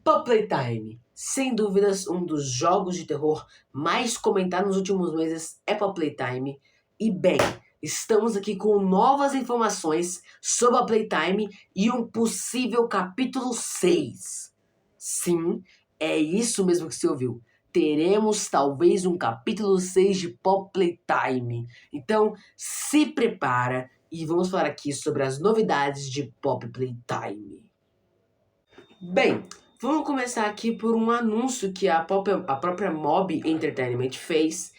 Pop Playtime, sem dúvidas um dos jogos de terror mais comentados nos últimos meses é Pop Playtime. E bem, estamos aqui com novas informações sobre a Playtime e um possível capítulo 6. Sim, é isso mesmo que você ouviu. Teremos talvez um capítulo 6 de Pop Playtime. Então, se prepara e vamos falar aqui sobre as novidades de Pop Playtime. Bem, vamos começar aqui por um anúncio que a própria Mob Entertainment fez,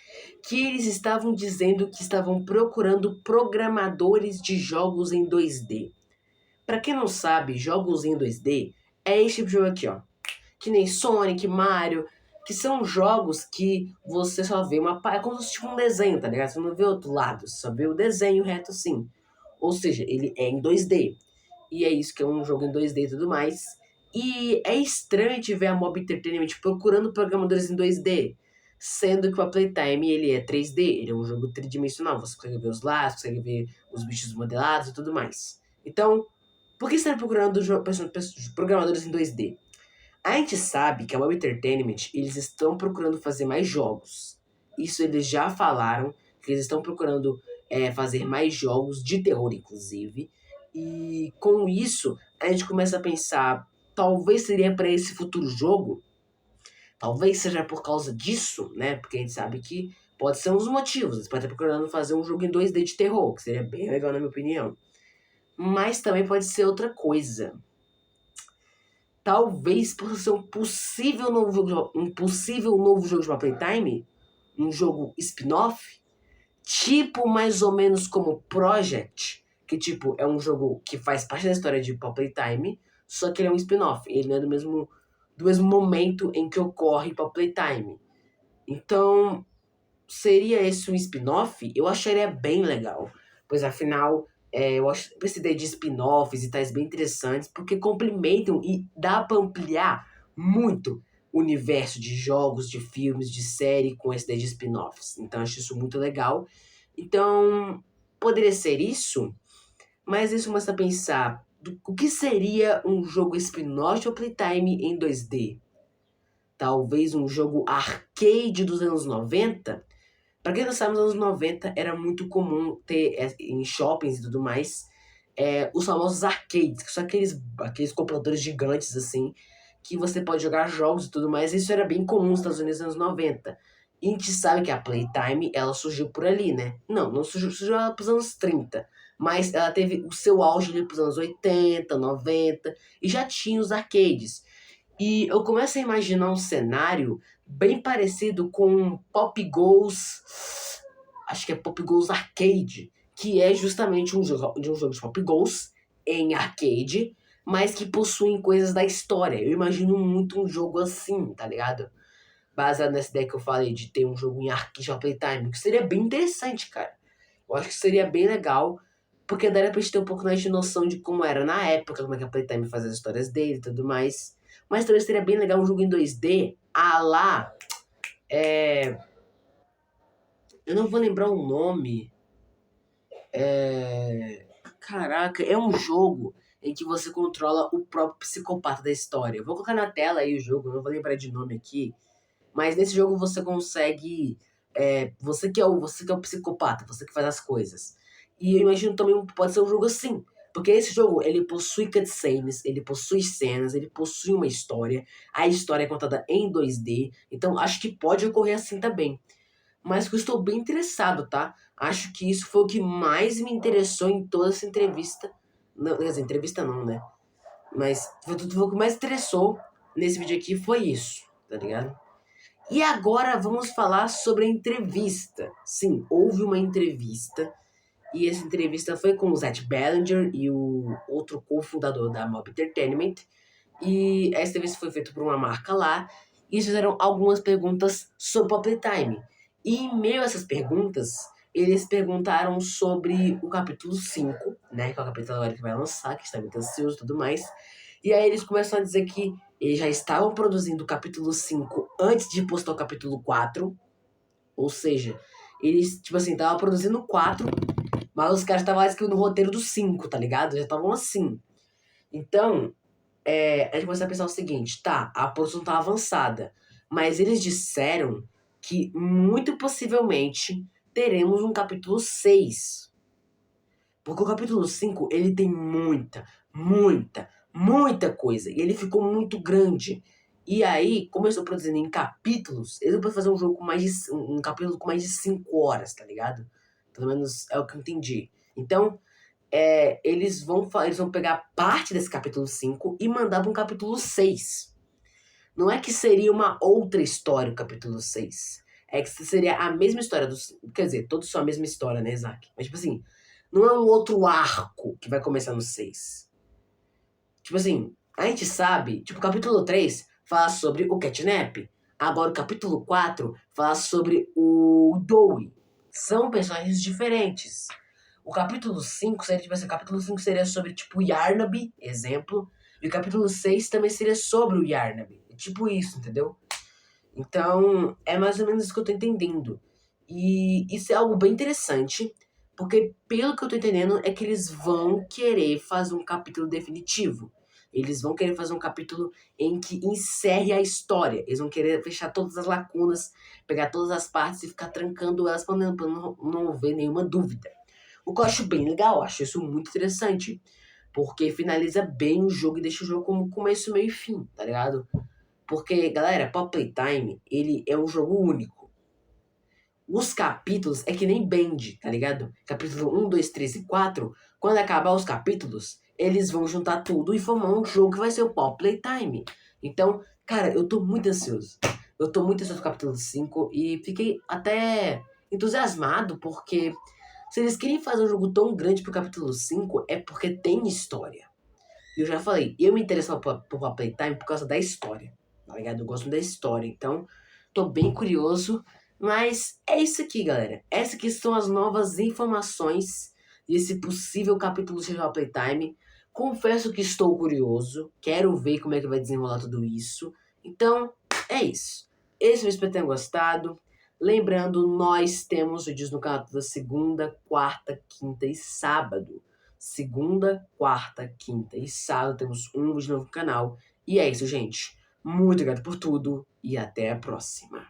que eles estavam dizendo que estavam procurando programadores de jogos em 2D. Para quem não sabe, jogos em 2D é esse tipo de jogo aqui, ó. Que nem Sonic, Mario, que são jogos que você só vê é como se fosse tipo um desenho, tá ligado? Você não vê outro lado, você só vê o desenho reto assim. Ou seja, ele é em 2D. E é isso que é um jogo em 2D e tudo mais. E é estranho te ver a Mob Entertainment procurando programadores em 2D, sendo que o Playtime ele é 3D, ele é um jogo tridimensional, você consegue ver os lados, consegue ver os bichos modelados e tudo mais. Então, por que estar procurando programadores em 2D? A gente sabe que a Mob Entertainment, eles estão procurando fazer mais jogos. Isso eles já falaram, que eles estão procurando fazer mais jogos de terror, inclusive. E com isso, a gente começa a pensar, talvez seria para esse futuro jogo, talvez seja por causa disso, né? Porque a gente sabe que pode ser um dos motivos. Eles podem estar procurando fazer um jogo em 2D de terror, que seria bem legal na minha opinião. Mas também pode ser outra coisa. Talvez possa ser um possível novo jogo de Playtime, um jogo spin-off, tipo mais ou menos como Project, que tipo é um jogo que faz parte da história de Pop Playtime, só que ele é um spin-off, ele não é do mesmo momento em que ocorre Pop Playtime. Então, seria esse um spin-off? Eu acharia bem legal, pois afinal eu acho essa ideia de spin-offs e tais bem interessantes, porque complementam e dá para ampliar muito o universo de jogos, de filmes, de série com essa ideia de spin-offs. Então acho isso muito legal. Então poderia ser isso, mas isso começa a pensar o que seria um jogo spin-off ou Playtime em 2D? Talvez um jogo arcade dos anos 90? Pra quem não sabe, nos anos 90 era muito comum ter em shoppings e tudo mais os famosos arcades, que são aqueles computadores gigantes assim, que você pode jogar jogos e tudo mais. Isso era bem comum nos Estados Unidos nos anos 90. E a gente sabe que a Playtime, ela surgiu por ali, né? Não surgiu ela pros anos 30. Mas ela teve o seu auge ali pros anos 80, 90, e já tinha os arcades. E eu começo a imaginar um cenário bem parecido com Pop Goes, acho que é Pop Goes Arcade, que é justamente um jogo de Pop Goes em arcade, mas que possuem coisas da história. Eu imagino muito um jogo assim, tá ligado? Baseado nessa ideia que eu falei de ter um jogo em arcade de Playtime, que seria bem interessante, cara. Eu acho que seria bem legal, porque daria pra gente ter um pouco mais de noção de como era na época, como é que a Playtime fazia as histórias dele e tudo mais. Mas também seria bem legal um jogo em 2D, a lá. Eu não vou lembrar o nome. Caraca, é um jogo em que você controla o próprio psicopata da história. Eu vou colocar na tela aí o jogo, não vou lembrar de nome aqui. Mas nesse jogo você consegue. Você que é o psicopata, você que faz as coisas. E eu imagino também pode ser um jogo assim. Porque esse jogo, ele possui cutscenes, ele possui cenas, ele possui uma história. A história é contada em 2D. Então acho que pode ocorrer assim também. Mas que eu estou bem interessado, tá? Acho que isso foi o que mais me interessou em toda essa entrevista. Não, quer dizer, entrevista não, né? Mas foi tudo o que mais interessou nesse vídeo aqui foi isso, tá ligado? E agora vamos falar sobre a entrevista. Sim, houve uma entrevista. E essa entrevista foi com o Zach Ballinger e o outro cofundador da Mob Entertainment. E essa entrevista foi feita por uma marca lá. E eles fizeram algumas perguntas sobre Pop Time. E em meio a essas perguntas, eles perguntaram sobre o capítulo 5, né? Que é o capítulo agora que vai lançar, que está muito ansioso e tudo mais. E aí eles começam a dizer que eles já estavam produzindo o capítulo 5 antes de postar o capítulo 4. Ou seja, eles, tipo assim, estavam produzindo o 4, mas os caras estavam escrevendo o roteiro do 5, tá ligado? Já estavam assim. Então, a gente começa a pensar o seguinte, tá, a produção tá avançada, mas eles disseram que muito possivelmente teremos um capítulo 6. Porque o capítulo 5 ele tem muita coisa. E ele ficou muito grande. E aí, como eu estou produzindo em capítulos, eles vão fazer um jogo com mais de um capítulo com mais de 5 horas, tá ligado? Pelo menos é o que eu entendi. Então, eles vão pegar parte desse capítulo 5 e mandar para um capítulo 6. Não é que seria uma outra história o capítulo 6. É que seria a mesma história dos. Quer dizer, todos são a mesma história, né, Isaac? Mas, tipo assim, não é um outro arco que vai começar no 6. Tipo assim, a gente sabe, tipo, o capítulo 3 fala sobre o Catnap. Agora o capítulo 4 fala sobre o Dowie. São personagens diferentes. O capítulo 5 seria, tipo assim, o capítulo 5 seria sobre, tipo, o Yarnaby, exemplo. E o capítulo 6 também seria sobre o Yarnaby. É tipo isso, entendeu? Então, é mais ou menos isso que eu tô entendendo. E isso é algo bem interessante, porque pelo que eu tô entendendo é que eles vão querer fazer um capítulo definitivo. Eles vão querer fazer um capítulo em que encerre a história. Eles vão querer fechar todas as lacunas, pegar todas as partes e ficar trancando elas pra não haver nenhuma dúvida. O que eu acho bem legal, eu acho isso muito interessante. Porque finaliza bem o jogo e deixa o jogo como começo, meio e fim, tá ligado? Porque, galera, Pop Playtime, ele é um jogo único. Os capítulos é que nem Band, tá ligado? Capítulo 1, 2, 3 e 4, quando acabar os capítulos, eles vão juntar tudo e formar um jogo que vai ser o Pop Playtime. Então, cara, eu tô muito ansioso. Eu tô muito ansioso pro capítulo 5 e fiquei até entusiasmado porque se eles querem fazer um jogo tão grande pro capítulo 5 é porque tem história. E eu já falei, eu me interesso por Pop Playtime por causa da história, tá ligado? Eu gosto da história, então tô bem curioso. Mas é isso aqui, galera. Essas aqui são as novas informações desse possível capítulo de Pop Playtime. Confesso que estou curioso, quero ver como é que vai desenrolar tudo isso. Então, é isso. Eu espero que tenham gostado. Lembrando, nós temos vídeos no canal toda segunda, quarta, quinta e sábado. Segunda, quarta, quinta e sábado temos um vídeo novo no canal. E é isso, gente. Muito obrigado por tudo e até a próxima.